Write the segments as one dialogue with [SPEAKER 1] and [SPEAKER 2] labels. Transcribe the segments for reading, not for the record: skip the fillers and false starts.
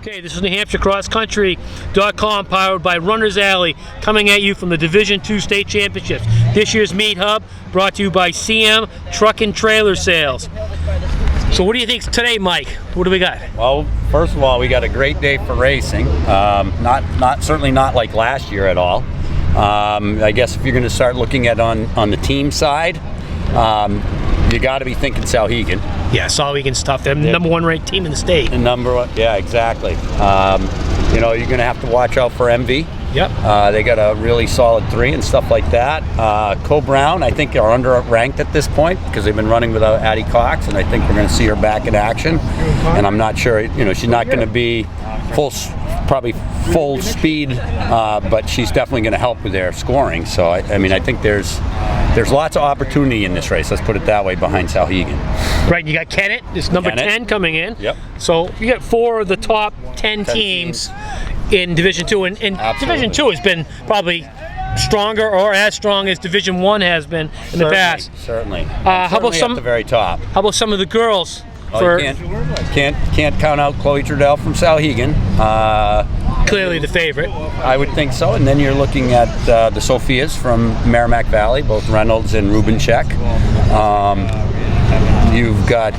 [SPEAKER 1] Okay, this is NewHampshireCrossCountry.com, powered by Runner's Alley, coming at you from the Division II State Championships. This year's meet hub brought to you by CM Truck and Trailer Sales. So what do you think today, Mike? What do we got?
[SPEAKER 2] Well, first of all, we got a great day for racing. Certainly not like last year at all. I guess if you're going to start looking at on the team side, you got to be thinking Souhegan.
[SPEAKER 1] Yeah, Souhegan's tough. They're the number one ranked team in the state.
[SPEAKER 2] The number one, yeah, exactly. You're going to have to watch out for MV.
[SPEAKER 1] Yep.
[SPEAKER 2] They got a really solid 3 and stuff like that. Co-Brown, I think, are under-ranked at this point because they've been running without Addie Cox, and I think we're going to see her back in action. And I'm not sure, she's not going to be probably full speed, but she's definitely going to help with their scoring. So, I think there's lots of opportunity in this race, let's put it that way, behind Souhegan.
[SPEAKER 1] Right, you got Kennett, this number 10 coming in.
[SPEAKER 2] Yep.
[SPEAKER 1] So you got 4 of the top 10 teams in Division II, and Division II has been probably stronger or as strong as Division I has been in the past.
[SPEAKER 2] Certainly.
[SPEAKER 1] How about
[SPEAKER 2] at the very top?
[SPEAKER 1] How about some of the girls?
[SPEAKER 2] You can't count out Chloe Trudell from Souhegan.
[SPEAKER 1] Clearly the favorite.
[SPEAKER 2] I would think so. And then you're looking at the Sophias from Merrimack Valley, both Reynolds and Rubincheck. You've got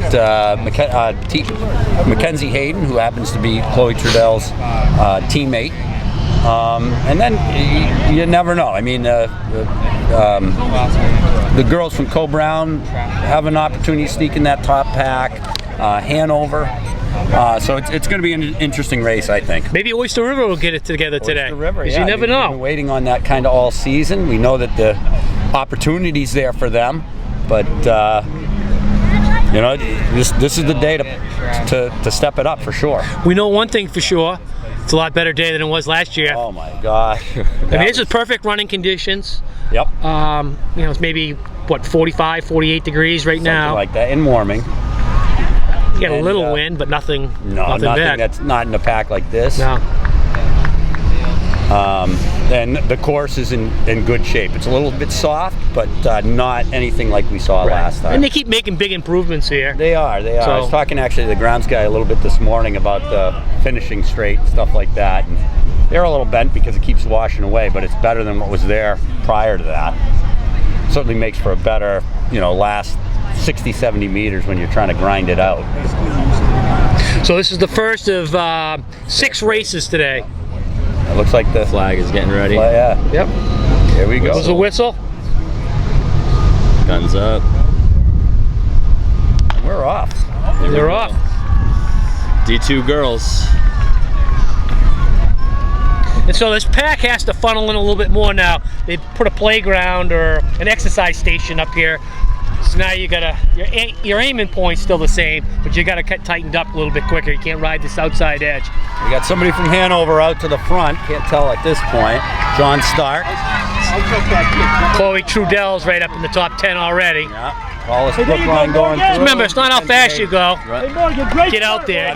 [SPEAKER 2] Mackenzie Hayden, who happens to be Chloe Trudell's teammate. And then you never know. The girls from Co-Brown have an opportunity to sneak in that top pack. Hanover. So it's going to be an interesting race, I think.
[SPEAKER 1] Maybe Oyster River will get it together today.
[SPEAKER 2] Oyster River, yeah.
[SPEAKER 1] You never know.
[SPEAKER 2] We've been waiting on that kind of all season. We know that the opportunity's there for them, but this is the day to step it up for sure.
[SPEAKER 1] We know one thing for sure. It's a lot better day than it was last year.
[SPEAKER 2] Oh my gosh.
[SPEAKER 1] This is perfect running conditions.
[SPEAKER 2] Yep.
[SPEAKER 1] It's maybe 45, 48 degrees right now.
[SPEAKER 2] Something like that, in warming.
[SPEAKER 1] You got a little wind, but nothing.
[SPEAKER 2] Nothing
[SPEAKER 1] bad.
[SPEAKER 2] That's not in a pack like this.
[SPEAKER 1] No.
[SPEAKER 2] And the course is in good shape. It's a little bit soft, but not anything like we saw last time.
[SPEAKER 1] And they keep making big improvements here.
[SPEAKER 2] They are.
[SPEAKER 1] So,
[SPEAKER 2] I was talking actually to the grounds guy a little bit this morning about the finishing straight and stuff like that. And they're a little bent because it keeps washing away, but it's better than what was there prior to that. Certainly makes for a better, last 60, 70 meters when you're trying to grind it out.
[SPEAKER 1] So this is the first of 6 races today.
[SPEAKER 2] It looks like the
[SPEAKER 3] flag is getting ready.
[SPEAKER 2] Yeah.
[SPEAKER 1] Yep.
[SPEAKER 2] Here we go.
[SPEAKER 1] There's a whistle.
[SPEAKER 3] Guns up.
[SPEAKER 2] We're off.
[SPEAKER 1] They're off.
[SPEAKER 3] D2 girls.
[SPEAKER 1] And so this pack has to funnel in a little bit more now. They put a playground or an exercise station up here. So now you gotta, your aiming point's still the same, but you gotta get tightened up a little bit quicker. You can't ride this outside edge.
[SPEAKER 2] We got somebody from Hanover out to the front. Can't tell at this point. John Stark.
[SPEAKER 1] Chloe Trudell's right up in the top 10 already.
[SPEAKER 2] Yeah. Wallace Brookline going through.
[SPEAKER 1] Remember, it's not how fast you go.
[SPEAKER 2] Right.
[SPEAKER 1] Get out there.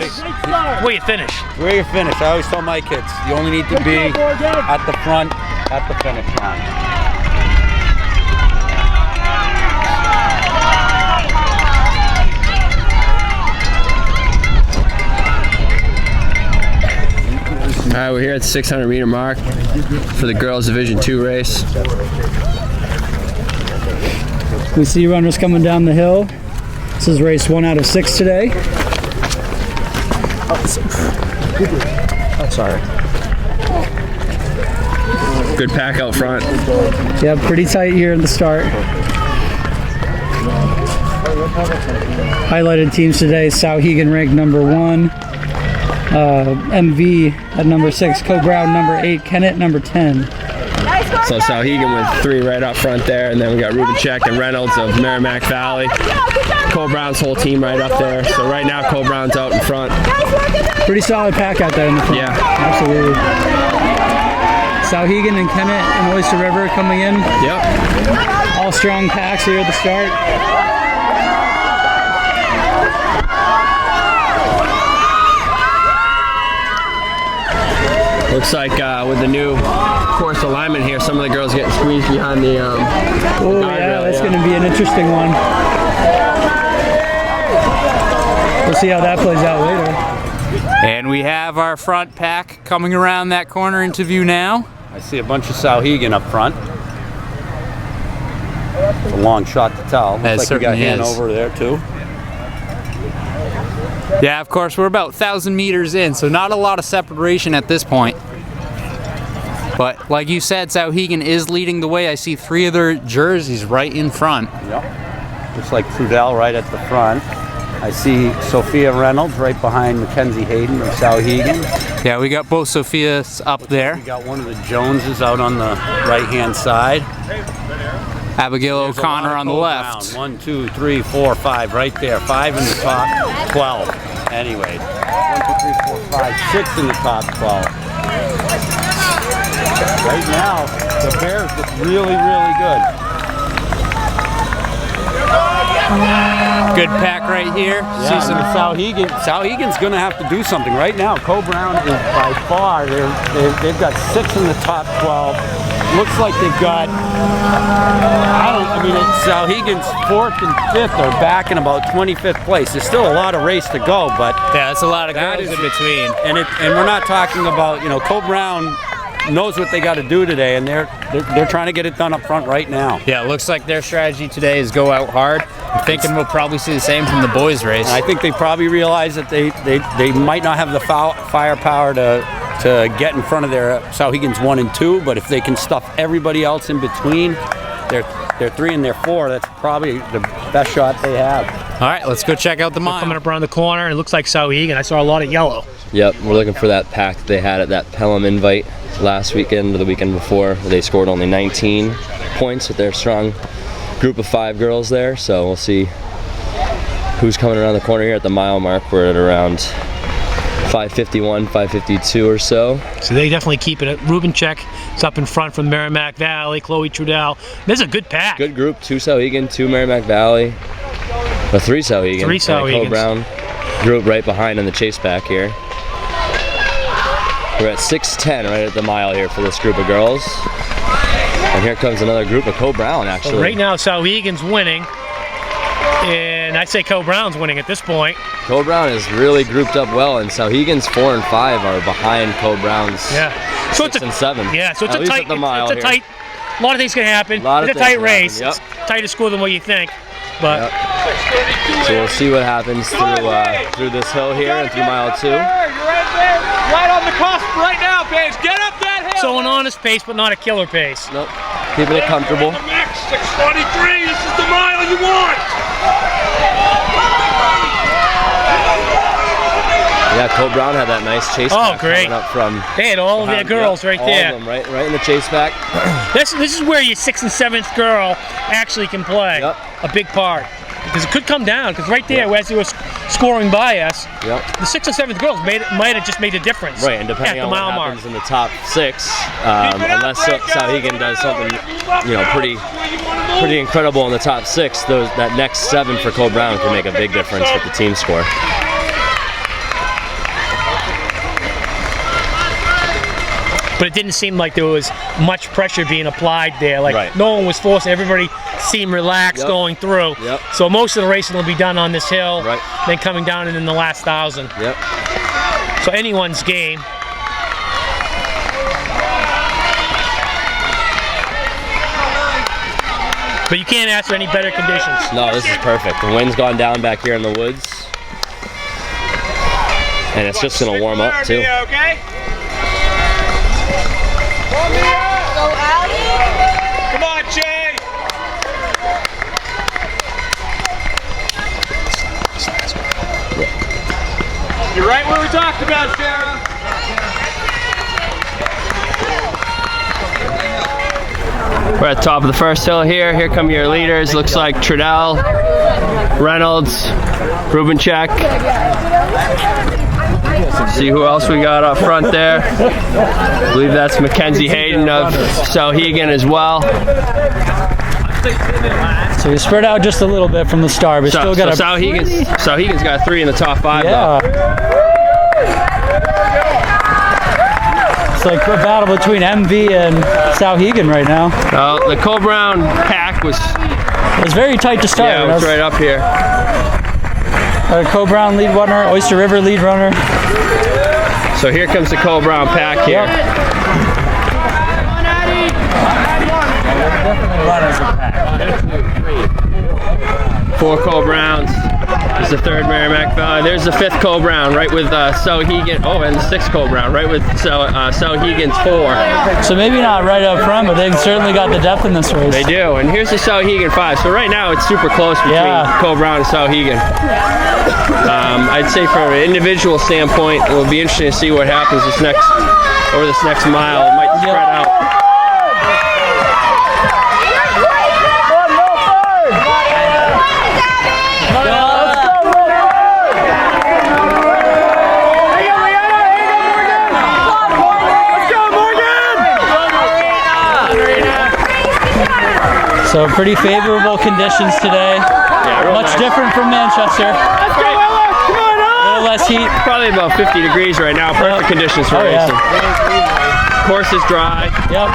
[SPEAKER 1] Where you finish.
[SPEAKER 2] Where you finish. I always tell my kids, you only need to be at the front, at the finish line.
[SPEAKER 3] All right, we're here at the 600 meter mark for the girls Division II race.
[SPEAKER 4] We see runners coming down the hill. This is race 1 out of 6 today.
[SPEAKER 3] Oh, sorry. Good pack out front.
[SPEAKER 4] Yeah, pretty tight here at the start. Highlighted teams today: Souhegan ranked number 1. MV at number 6, Co-Brown number 8, Kennett number 10.
[SPEAKER 3] So Souhegan with 3 right up front there, and then we got Rubincheck and Reynolds of Merrimack Valley. Co-Brown's whole team right up there. So right now Co-Brown's out in front.
[SPEAKER 4] Pretty solid pack out there in the front.
[SPEAKER 3] Yeah.
[SPEAKER 4] Absolutely. Souhegan and Kennett and Oyster River coming in.
[SPEAKER 3] Yep.
[SPEAKER 4] All strong packs here at the start.
[SPEAKER 3] Looks like with the new course alignment here, some of the girls getting squeezed behind the
[SPEAKER 4] oh yeah, that's going to be an interesting one. We'll see how that plays out later.
[SPEAKER 5] And we have our front pack coming around that corner into view now.
[SPEAKER 2] I see a bunch of Sauhegan up front. It's a long shot to tell. Looks like we got Hanover there too.
[SPEAKER 5] Yeah, of course, we're about 1,000 meters in, so not a lot of separation at this point. But like you said, Sauhegan is leading the way. I see 3 of their jerseys right in front.
[SPEAKER 2] Yep. Looks like Trudell right at the front. I see Sophia Reynolds right behind Mackenzie Hayden of Sauhegan.
[SPEAKER 5] Yeah, we got both Sophias up there.
[SPEAKER 2] We got one of the Joneses out on the right-hand side.
[SPEAKER 5] Abigail O'Connor on the left.
[SPEAKER 2] 1, 2, 3, 4, 5 right there. 5 in the top 12. Anyway, 1, 2, 3, 4, 5, 6 in the top 12. Right now, the Bears look really, really good.
[SPEAKER 5] Good pack right here.
[SPEAKER 2] Yeah, see some Sauhegan. Sauhegan's going to have to do something right now. Co-Brown is by far, they've got 6 in the top 12. Looks like they've got, Sauhegan's 4th and 5th are back in about 25th place. There's still a lot of race to go, but
[SPEAKER 5] yeah, that's a lot of girls in between.
[SPEAKER 2] And we're not talking about, Co-Brown knows what they got to do today, and they're trying to get it done up front right now.
[SPEAKER 5] Yeah, it looks like their strategy today is go out hard. I'm thinking we'll probably see the same from the boys' race.
[SPEAKER 2] And I think they probably realize that they might not have the firepower to get in front of their Sauhegan's 1 and 2, but if they can stuff everybody else in between, their 3 and their 4, that's probably the best shot they have.
[SPEAKER 5] All right, let's go check out the mile.
[SPEAKER 1] Coming up around the corner, and it looks like Sauhegan. I saw a lot of yellow.
[SPEAKER 3] Yep, we're looking for that pack that they had at that Pelham invite last weekend or the weekend before. They scored only 19 points with their strong group of 5 girls there, so we'll see who's coming around the corner here at the mile mark. We're at around 5:51, 5:52 or so.
[SPEAKER 1] So they definitely keeping it. Ruben Check is up in front from Merrimack Valley. Chloe Trudell. This is a good pack.
[SPEAKER 3] Good group. 2 Sauhegan, 2 Merrimack Valley, or 3 Sauhegan.
[SPEAKER 1] 3 Saugans.
[SPEAKER 3] Co-Brown group right behind in the chase pack here. We're at 6:10 right at the mile here for this group of girls. And here comes another group of Co-Brown actually.
[SPEAKER 1] So right now Sauhegan's winning. And I say Co-Brown's winning at this point.
[SPEAKER 3] Co-Brown is really grouped up well, and Sauhegan's 4 and 5 are behind Co-Brown's 6 and 7.
[SPEAKER 1] Yeah, so it's
[SPEAKER 3] at
[SPEAKER 1] a
[SPEAKER 3] least
[SPEAKER 1] tight,
[SPEAKER 3] at the mile
[SPEAKER 1] it's a tight, a lot of things can happen. It's a tight race.
[SPEAKER 3] Yep.
[SPEAKER 1] It's tighter score than what you think. But
[SPEAKER 3] so we'll see what happens through this hill here and through mile 2.
[SPEAKER 6] You're right there, right on the cusp right now, Paige. Get up that hill.
[SPEAKER 1] So an honest pace, but not a killer pace.
[SPEAKER 3] Nope. Keeping it comfortable.
[SPEAKER 6] Max 6:43. This is the mile you want.
[SPEAKER 3] Yeah, Co-Brown had that nice chase pack
[SPEAKER 1] great.
[SPEAKER 3] coming up from.
[SPEAKER 1] They had all of their girls right
[SPEAKER 3] all
[SPEAKER 1] there.
[SPEAKER 3] Of them, right in the chase pack.
[SPEAKER 1] This is where your 6th and 7th girl actually can play a big part. Because it could come down, because right there, as they were scoring by us, the 6th and 7th girls might have just made a difference.
[SPEAKER 3] Right, and depending
[SPEAKER 1] at the
[SPEAKER 3] on
[SPEAKER 1] mile
[SPEAKER 3] what
[SPEAKER 1] mark.
[SPEAKER 3] happens in the top 6, unless Sauhegan does something, pretty incredible in the top 6, that next 7 for Co-Brown can make a big difference with the team score.
[SPEAKER 1] But it didn't seem like there was much pressure being applied there. Like no one was forced. Everybody seemed relaxed going through. So most of the racing will be done on this hill, then coming down and in the last 1,000. So anyone's game. But you can't ask for any better conditions.
[SPEAKER 3] No, this is perfect. The wind's gone down back here in the woods. And it's just going to warm up too.
[SPEAKER 6] Okay. Come on, Jay. You're right where we talked about, Sarah.
[SPEAKER 3] We're at the top of the first hill here. Here come your leaders. Looks like Trudell, Reynolds, Rubenchek. See who else we got up front there. I believe that's Mackenzie Hayden of Sauhegan as well.
[SPEAKER 4] So you spread out just a little bit from the start, but still got
[SPEAKER 3] Sauhegan's got 3 in the top 5 though.
[SPEAKER 4] It's like a battle between MV and Sauhegan right now.
[SPEAKER 3] The Co-Brown pack was
[SPEAKER 4] very tight to start.
[SPEAKER 3] Yeah, it was right up here.
[SPEAKER 4] Co-Brown lead runner, Oyster River lead runner.
[SPEAKER 7] So here comes the Cole Brown pack here. Four Cole Browns. There's the third Merrimack Valley. There's the fifth Cole Brown, right with Sauhegan. Oh, and the sixth Cole Brown, right with Sauhegan's 4.
[SPEAKER 4] So maybe not right up front, but they've certainly got the depth in this race.
[SPEAKER 7] They do. And here's the Sauhegan 5. So right now it's super close between Cole Brown and Sauhegan. I'd say from an individual standpoint, it will be interesting to see what happens over this next mile. It might spread out.
[SPEAKER 4] So pretty favorable conditions today.
[SPEAKER 7] Yeah,
[SPEAKER 4] Much
[SPEAKER 7] nice.
[SPEAKER 4] different from Manchester.
[SPEAKER 6] Let's go, Ella! Come on,
[SPEAKER 4] A little less heat.
[SPEAKER 7] Probably about 50 degrees right now. Perfect conditions for
[SPEAKER 4] yeah.
[SPEAKER 7] racing. Course is dry.
[SPEAKER 4] Yep.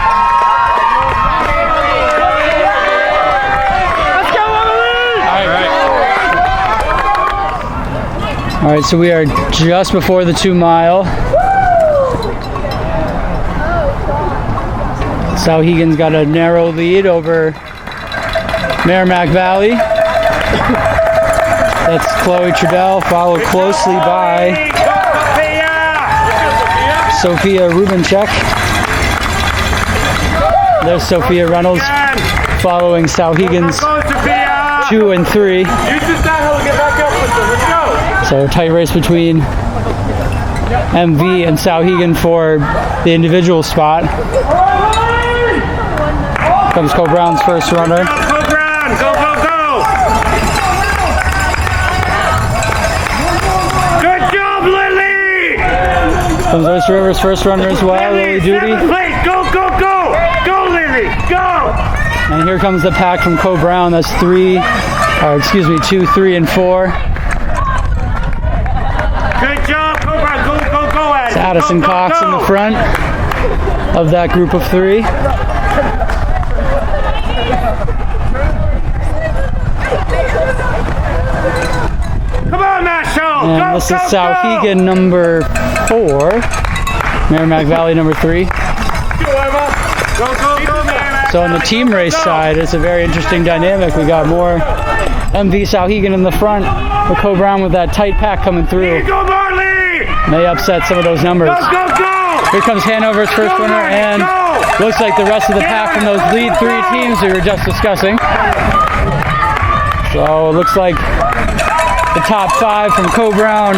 [SPEAKER 6] Let's go, Emily!
[SPEAKER 4] All right, so we are just before the 2 mile. Sauhegan's got a narrow lead over Merrimack Valley. That's Chloe Trudell, followed closely by Sophia Rubinchek. There's Sophia Reynolds following Sauhegan's 2 and 3. So a tight race between MV and Sauhegan for the individual spot. Comes Cole Brown's first runner.
[SPEAKER 6] Go, Brown! Go, go, go! Good job, Lily!
[SPEAKER 4] Comes Oyster River's first runner as well, Lily Duty.
[SPEAKER 6] Seventh place! Go, go, go! Go, Lily! Go!
[SPEAKER 4] And here comes the pack from Cole Brown. That's 2, 3, and 4.
[SPEAKER 6] Good job, Go, Brown! Go, go, go, Addie!
[SPEAKER 4] It's Addison
[SPEAKER 6] Go, go,
[SPEAKER 4] Cox
[SPEAKER 6] go.
[SPEAKER 4] in the front of that group of 3.
[SPEAKER 6] Come on, Marshall!
[SPEAKER 4] And
[SPEAKER 6] Go,
[SPEAKER 4] this is
[SPEAKER 6] go,
[SPEAKER 4] Sauhegan number 4. Merrimack Valley number 3.
[SPEAKER 6] Go, Emma! Go, go, go, man!
[SPEAKER 4] So on the team race side, it's a very interesting dynamic. We got more MV Sauhegan in the front, with Cole Brown with that tight pack coming through.
[SPEAKER 6] Go, Marley!
[SPEAKER 4] May upset some of those numbers.
[SPEAKER 6] Go, go, go!
[SPEAKER 4] Here comes Hanover's first
[SPEAKER 6] Go,
[SPEAKER 4] runner,
[SPEAKER 6] Marty,
[SPEAKER 4] and
[SPEAKER 6] go!
[SPEAKER 4] looks like the rest of the pack from those lead 3 teams we were just discussing. So it looks like the top 5 from Cole Brown,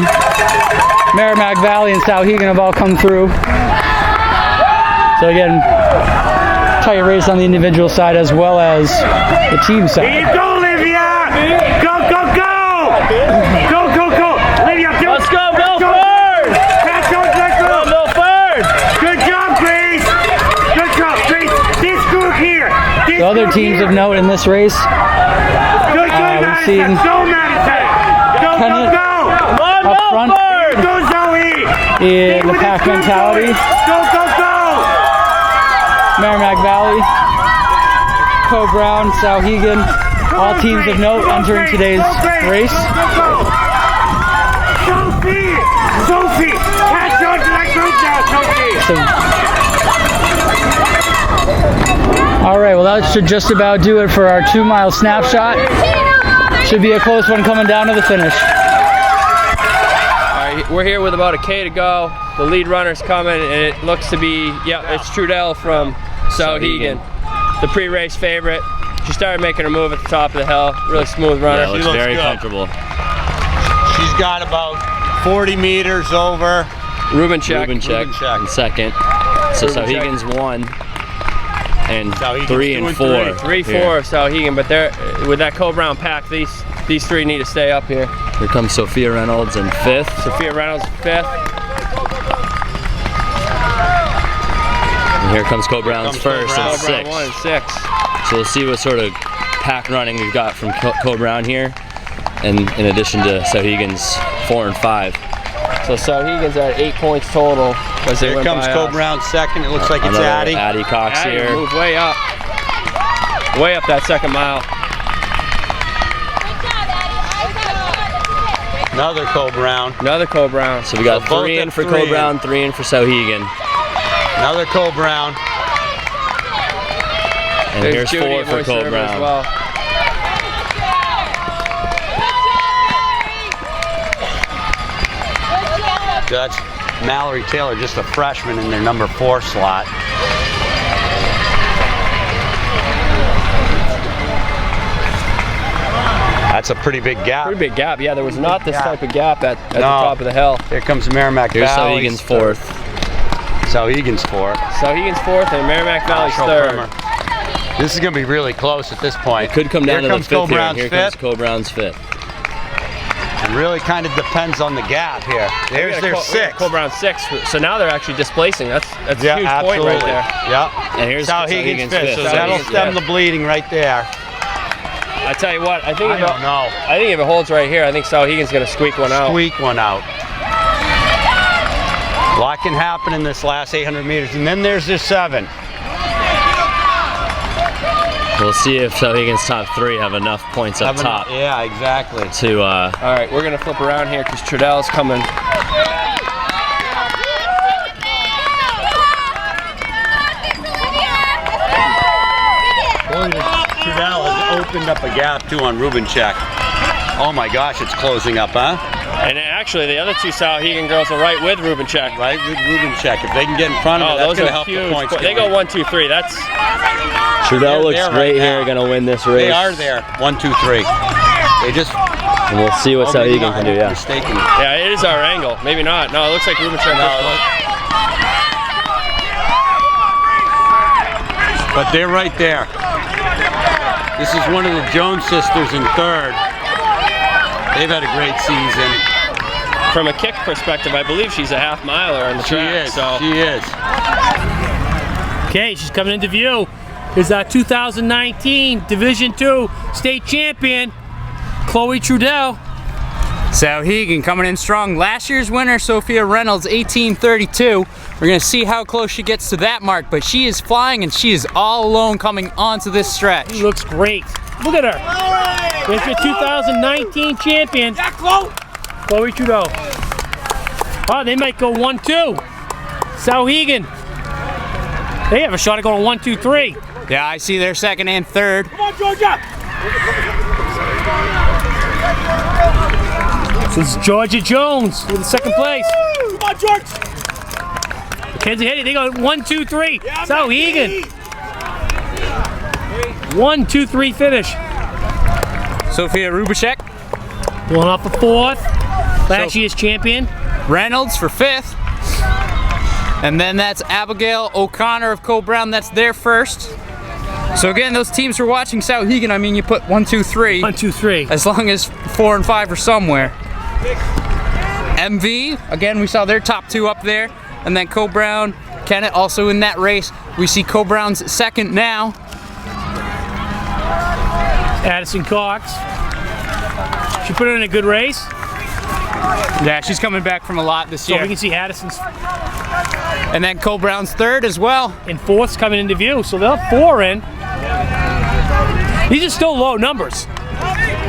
[SPEAKER 4] Merrimack Valley, and Sauhegan have all come through. So again, tight race on the individual side as well as the team
[SPEAKER 6] Here you
[SPEAKER 4] side.
[SPEAKER 6] go, Olivia! Go, go, go! Go, go, go! Olivia, do
[SPEAKER 7] Let's go, Milford!
[SPEAKER 6] Catch on, let go!
[SPEAKER 7] Milford!
[SPEAKER 6] Good job, Grace! Good job, Grace! This group here! This
[SPEAKER 4] The other
[SPEAKER 6] group
[SPEAKER 4] teams
[SPEAKER 6] here.
[SPEAKER 4] of note in this race,
[SPEAKER 6] Good, good,
[SPEAKER 4] we've seen
[SPEAKER 6] Madison! Go, Madison! Go,
[SPEAKER 4] Kenneth
[SPEAKER 6] go, go!
[SPEAKER 4] up front
[SPEAKER 6] Go, Zoe!
[SPEAKER 4] in the pack mentality.
[SPEAKER 6] Go, go, go!
[SPEAKER 4] Merrimack Valley, Cole Brown, Sauhegan, all teams of note entering today's race.
[SPEAKER 6] Sophie! Sophie! Catch on to that group now, Sophie!
[SPEAKER 4] So, all right, well that should just about do it for our 2 mile snapshot. Should be a close one coming down to the finish.
[SPEAKER 7] All right, we're here with about a K to go. The lead runner's coming, and it looks to be, it's Trudell from Sauhegan, the pre-race favorite. She started making her move at the top of the hill. Really smooth runner.
[SPEAKER 3] Yeah, looks very comfortable.
[SPEAKER 8] She's got about 40 meters over.
[SPEAKER 7] Rubinchek.
[SPEAKER 3] Rubinchek in second. So Sauhegan's 1 and
[SPEAKER 8] Sauhegan's
[SPEAKER 3] 3 and 4.
[SPEAKER 7] 3-4 Sauhegan, but they're with that Cole Brown pack. These 3 need to stay up here.
[SPEAKER 3] Here comes Sophia Reynolds in 5th.
[SPEAKER 7] Sophia Reynolds 5th.
[SPEAKER 3] And here comes Cole Brown's first and
[SPEAKER 7] Cole Brown
[SPEAKER 3] 6th.
[SPEAKER 7] 1 and 6.
[SPEAKER 3] So we'll see what sort of pack running we've got from Cole Brown here, and in addition to Sauhegan's 4 and 5.
[SPEAKER 7] So Sauhegan's at 8 points total.
[SPEAKER 8] Here comes Cole Brown second. It looks like it's
[SPEAKER 3] Another
[SPEAKER 8] Addie.
[SPEAKER 3] Cox
[SPEAKER 7] Addie
[SPEAKER 3] here.
[SPEAKER 7] moved way up that second mile.
[SPEAKER 8] Another Co-Brown.
[SPEAKER 7] Another Co-Brown.
[SPEAKER 3] So we got
[SPEAKER 8] So both
[SPEAKER 3] 3 in
[SPEAKER 8] at
[SPEAKER 3] for
[SPEAKER 8] 3 in.
[SPEAKER 3] Co-Brown, 3 in for Sauhegan.
[SPEAKER 8] Another Co-Brown.
[SPEAKER 3] And
[SPEAKER 7] There's
[SPEAKER 3] here's
[SPEAKER 7] Judy
[SPEAKER 3] 4
[SPEAKER 7] at
[SPEAKER 3] for
[SPEAKER 7] Moist River
[SPEAKER 3] Co-Brown.
[SPEAKER 7] as well.
[SPEAKER 2] That's Mallory Taylor, just a freshman in their number 4 slot. That's a pretty big gap.
[SPEAKER 7] Pretty big gap. Yeah, there was not this
[SPEAKER 2] gap.
[SPEAKER 7] type of gap at the
[SPEAKER 2] No.
[SPEAKER 7] top of the hill.
[SPEAKER 2] Here comes Merrimack
[SPEAKER 3] Here's
[SPEAKER 2] Valley.
[SPEAKER 3] Sauhegan's 4th.
[SPEAKER 2] Sauhegan's 4th.
[SPEAKER 7] Sauhegan's 4th and Merrimack Valley's 3rd.
[SPEAKER 2] This is going to be really close at this point.
[SPEAKER 3] It could come down
[SPEAKER 2] Here
[SPEAKER 3] to the
[SPEAKER 2] comes
[SPEAKER 3] 5th here.
[SPEAKER 2] Co-Brown's
[SPEAKER 3] Here comes
[SPEAKER 2] 5th.
[SPEAKER 3] Co-Brown's 5th.
[SPEAKER 2] It really kind of depends on the gap here. There's their 6th.
[SPEAKER 7] Co-Brown 6th. So now they're actually displacing. That's a
[SPEAKER 2] Yeah,
[SPEAKER 7] huge
[SPEAKER 2] absolutely.
[SPEAKER 7] point right there.
[SPEAKER 2] Yep.
[SPEAKER 3] And here's
[SPEAKER 2] Sauhegan's 5th. So
[SPEAKER 3] fifth.
[SPEAKER 2] that'll
[SPEAKER 7] Sauhegan's
[SPEAKER 2] stem
[SPEAKER 7] fifth.
[SPEAKER 2] the bleeding right there.
[SPEAKER 7] I tell you what, I think
[SPEAKER 2] I don't know.
[SPEAKER 7] I think if it holds right here, I think Sauhegan's going to squeak one out.
[SPEAKER 2] Squeak one out. A lot can happen in this last 800 meters. And then there's their 7.
[SPEAKER 3] We'll see if Sauhegan's top 3 have enough points up top
[SPEAKER 2] Yeah, exactly.
[SPEAKER 3] to
[SPEAKER 7] All right, we're going to flip around here because Trudell's coming.
[SPEAKER 2] Trudell has opened up a gap too on Rubincheck. Oh my gosh, it's closing up, huh?
[SPEAKER 7] And actually, the other 2 Sauhegan girls are right with Rubincheck.
[SPEAKER 2] Right with Rubincheck. If they can get in front of it, that's
[SPEAKER 7] those
[SPEAKER 2] going to
[SPEAKER 7] are
[SPEAKER 2] help the
[SPEAKER 7] huge.
[SPEAKER 2] points.
[SPEAKER 7] They go 1, 2, 3. That's
[SPEAKER 3] Trudell looks
[SPEAKER 2] there
[SPEAKER 3] great
[SPEAKER 2] right
[SPEAKER 3] here,
[SPEAKER 2] now.
[SPEAKER 3] gonna win this race.
[SPEAKER 2] They are there. 1, 2, 3. They just.
[SPEAKER 3] And we'll see what
[SPEAKER 2] maybe
[SPEAKER 3] Sauhegan
[SPEAKER 2] not.
[SPEAKER 3] can do, yeah.
[SPEAKER 2] Mistaken.
[SPEAKER 7] yeah, it is our angle. Maybe not. No, it looks like Rubincheck.
[SPEAKER 2] But they're right there. This is one of the Jones sisters in 3rd. They've had a great season.
[SPEAKER 7] From a kick perspective, I believe she's a half miler on the
[SPEAKER 2] She
[SPEAKER 7] track.
[SPEAKER 2] is.
[SPEAKER 7] So
[SPEAKER 2] She is.
[SPEAKER 1] Okay, she's coming into view. Is our 2019 Division II state champion, Chloe Trudell.
[SPEAKER 5] Sauhegan coming in strong. Last year's winner, Sophia Reynolds, 18:32. We're going to see how close she gets to that mark, but she is flying and she is all alone coming onto this stretch.
[SPEAKER 1] She looks great. Look at her. There's your 2019 champion, Chloe Trudell. Oh, they might go 1-2. Sauhegan. They have a shot at going 1, 2, 3.
[SPEAKER 5] Yeah, I see their 2nd and 3rd.
[SPEAKER 1] Come on, Georgia! This is Georgia Jones with the 2nd place. Come on, George! Mackenzie Haiti, they go 1, 2, 3. Sauhegan. 1, 2, 3 finish.
[SPEAKER 5] Sophia Rubincheck.
[SPEAKER 1] Going off for 4th. Last year's champion.
[SPEAKER 5] Reynolds for 5th. And then that's Abigail O'Connor of Co-Brown. That's their 1st. So again, those teams who are watching Sauhegan, I mean, you put 1, 2, 3.
[SPEAKER 1] 1, 2, 3.
[SPEAKER 5] As long as 4 and 5 are somewhere. MV, again, we saw their top 2 up there. And then Co-Brown, Kennett also in that race. We see Co-Brown's 2nd now.
[SPEAKER 1] Addison Cox. She put in a good race.
[SPEAKER 5] Yeah, she's coming back from a lot this
[SPEAKER 1] So
[SPEAKER 5] year.
[SPEAKER 1] we can see Addison's
[SPEAKER 5] And then Co-Brown's 3rd as well.
[SPEAKER 1] and 4th's coming into view. So they'll have 4 in. These are still low numbers.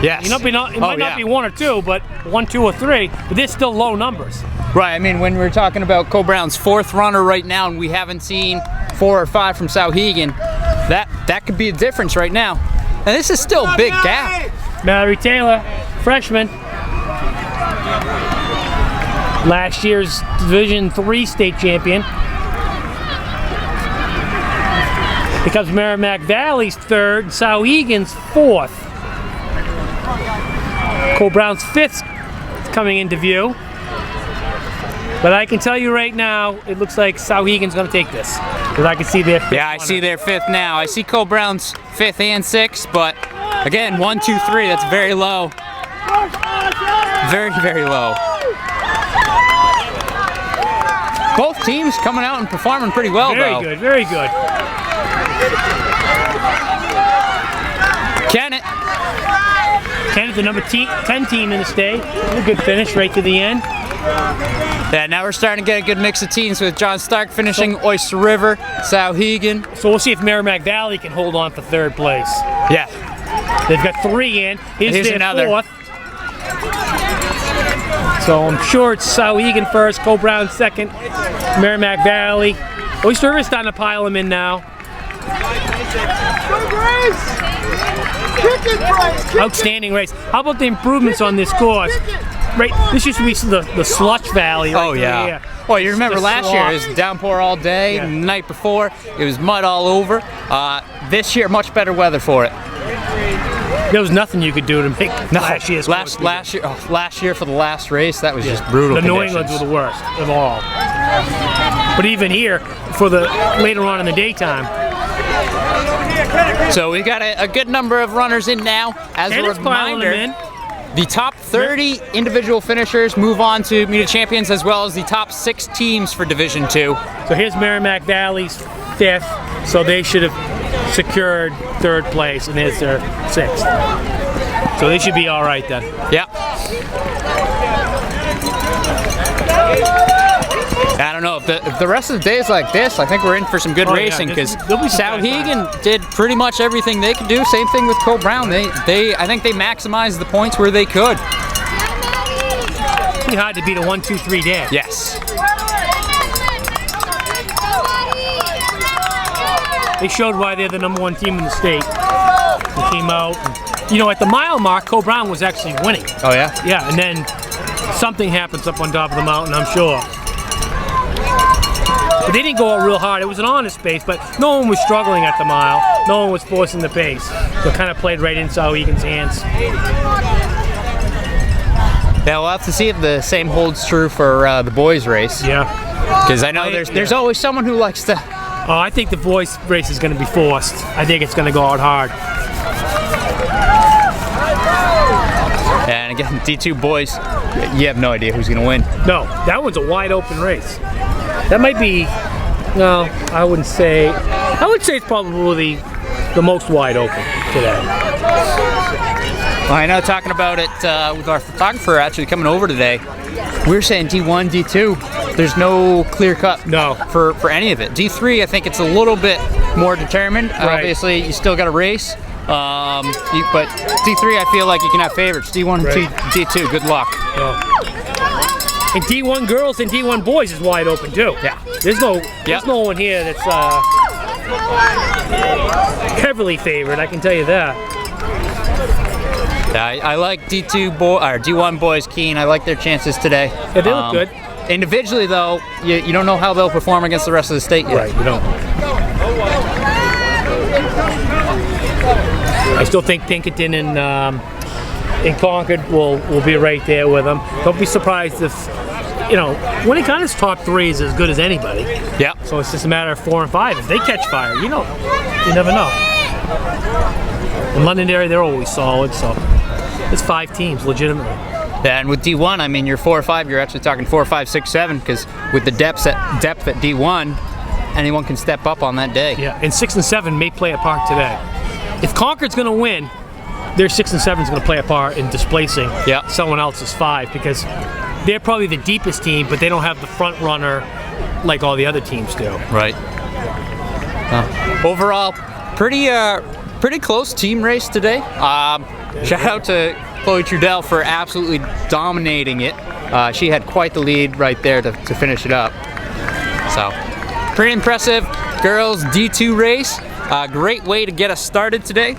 [SPEAKER 5] Yes.
[SPEAKER 1] It might not be 1 or 2, but 1, 2, or 3. But they're still low numbers.
[SPEAKER 5] Right, I mean, when we're talking about Co-Brown's 4th runner right now and we haven't seen 4 or 5 from Sauhegan, that could be a difference right now. And this is still a big gap.
[SPEAKER 1] Mallory Taylor, freshman. Last year's Division III state champion. Becomes Merrimack Valley's 3rd, Sauhegan's 4th. Co-Brown's 5th coming into view. But I can tell you right now, it looks like Sauhegan's going to take this. Because I can see their 5th.
[SPEAKER 5] Yeah, I see their 5th now. I see Co-Brown's 5th and 6th, but again, 1, 2, 3, that's very low. Very, very low. Both teams coming out and performing pretty well,
[SPEAKER 1] Very
[SPEAKER 5] though.
[SPEAKER 1] good, very good.
[SPEAKER 5] Kennett.
[SPEAKER 1] Kenneth, the number 10 team in the state. A good finish right to the end.
[SPEAKER 5] Yeah, now we're starting to get a good mix of teams with John Stark finishing, Oyster River, Sauhegan.
[SPEAKER 1] So we'll see if Merrimack Valley can hold on for 3rd place.
[SPEAKER 5] Yeah.
[SPEAKER 1] They've got 3 in. Here's their
[SPEAKER 5] another.
[SPEAKER 1] 4th. So I'm sure it's Souhegan first, Co-Brown second, Merrimack Valley. Oyster River's starting to pile them in now. Outstanding race. How about the improvements on this course? Right, this used to be the slush valley. Right here.
[SPEAKER 5] Well, you remember last year it was downpour all day.
[SPEAKER 1] Yeah.
[SPEAKER 5] The night before it was mud all over. This year, much better weather for it.
[SPEAKER 1] There was nothing you could do to make last year's course
[SPEAKER 5] last year for the last race, that was just brutal.
[SPEAKER 1] The New
[SPEAKER 5] conditions.
[SPEAKER 1] Englands were the worst of all. But even here, for the later on in the daytime.
[SPEAKER 5] So we got a good number of runners in now. As
[SPEAKER 1] And
[SPEAKER 5] a
[SPEAKER 1] it's piling them
[SPEAKER 5] reminder,
[SPEAKER 1] in.
[SPEAKER 5] the top 30 individual finishers move on to Meet of Champions, as well as the top 6 teams for Division 2.
[SPEAKER 1] So here's Merrimack Valley's 5th, so they should have secured 3rd place, and here's their 6th. So they should be all right then.
[SPEAKER 5] Yep. I don't know if the rest of the day is like this. I think we're in for some good racing because Souhegan did pretty much everything they could do. Same thing with Co-Brown. I think they maximized the points where they could.
[SPEAKER 1] It's pretty hard to beat a 1-2-3 day.
[SPEAKER 5] Yes.
[SPEAKER 1] They showed why they're the #1 team in the state. They came out. You know, at the mile mark, Co-Brown was actually winning.
[SPEAKER 5] Oh yeah.
[SPEAKER 1] Yeah, and then something happens up on top of the mountain, I'm sure. But they didn't go out real hard. It was an honest pace, but no one was struggling at the mile. No one was forcing the pace. So it kind of played right in Souhegan's hands.
[SPEAKER 5] Yeah, we'll have to see if the same holds true for the boys' race.
[SPEAKER 1] Yeah.
[SPEAKER 5] Because I know there's always someone who likes to.
[SPEAKER 1] Oh, I think the boys' race is going to be forced. I think it's going to go out hard.
[SPEAKER 5] And again, D2 boys, you have no idea who's going to win.
[SPEAKER 1] No, that one's a wide open race. That might be, no, I would say it's probably the most wide open today.
[SPEAKER 5] Well, I know, talking about it with our photographer actually coming over today, we were saying D1, D2, there's no clear cut for any of it. D3, I think it's a little bit more determined.
[SPEAKER 1] Right.
[SPEAKER 5] Obviously, you still got to race. But D3, I feel like you can have favorites. D1,
[SPEAKER 1] Right.
[SPEAKER 5] D2, good luck.
[SPEAKER 1] And D1 girls and D1 boys is wide open too.
[SPEAKER 5] Yeah.
[SPEAKER 1] There's no one here that's heavily favored, I can tell you that.
[SPEAKER 5] Yeah, I like D1 boys keen. I like their chances today.
[SPEAKER 1] Yeah, they look good.
[SPEAKER 5] Individually, though, you don't know how they'll perform against the rest of the state yet.
[SPEAKER 1] Right, you don't. I still think Pinkerton and Concord will be right there with them. Don't be surprised if, Winnie Connor's top 3 is as good as anybody.
[SPEAKER 5] Yeah.
[SPEAKER 1] So it's just a matter of 4 and 5. If they catch fire, you never know. In Londonderry, they're always solid, so it's 5 teams, legitimately.
[SPEAKER 5] Yeah, and with D1, I mean, you're 4 or 5, you're actually talking 4, 5, 6, 7, because with the depth at D1, anyone can step up on that day.
[SPEAKER 1] Yeah, and 6 and 7 may play a part today. If Concord's going to win, their 6 and 7 is going to play a part in displacing someone else's 5, because they're probably the deepest team, but they don't have the front runner like all the other teams do.
[SPEAKER 5] Right. Overall, pretty close team race today. Shout out to Chloe Trudell for absolutely dominating it. She had quite the lead right there to finish it up. So, pretty impressive girls D2 race. Great way to get us started today.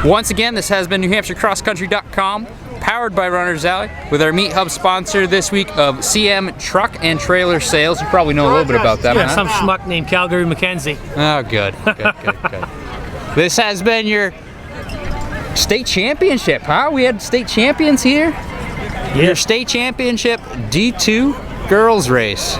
[SPEAKER 5] Once again, this has been NewHampshireCrossCountry.com, powered by Runners Alley, with our Meet Hub sponsor this week of CM Truck and Trailer Sales. You probably know a little bit about them,
[SPEAKER 1] Yeah,
[SPEAKER 5] huh?
[SPEAKER 1] some schmuck named Calgary McKenzie.
[SPEAKER 5] Oh, good. This has been your state championship, huh? We had state champions here. Your state championship D2 girls race.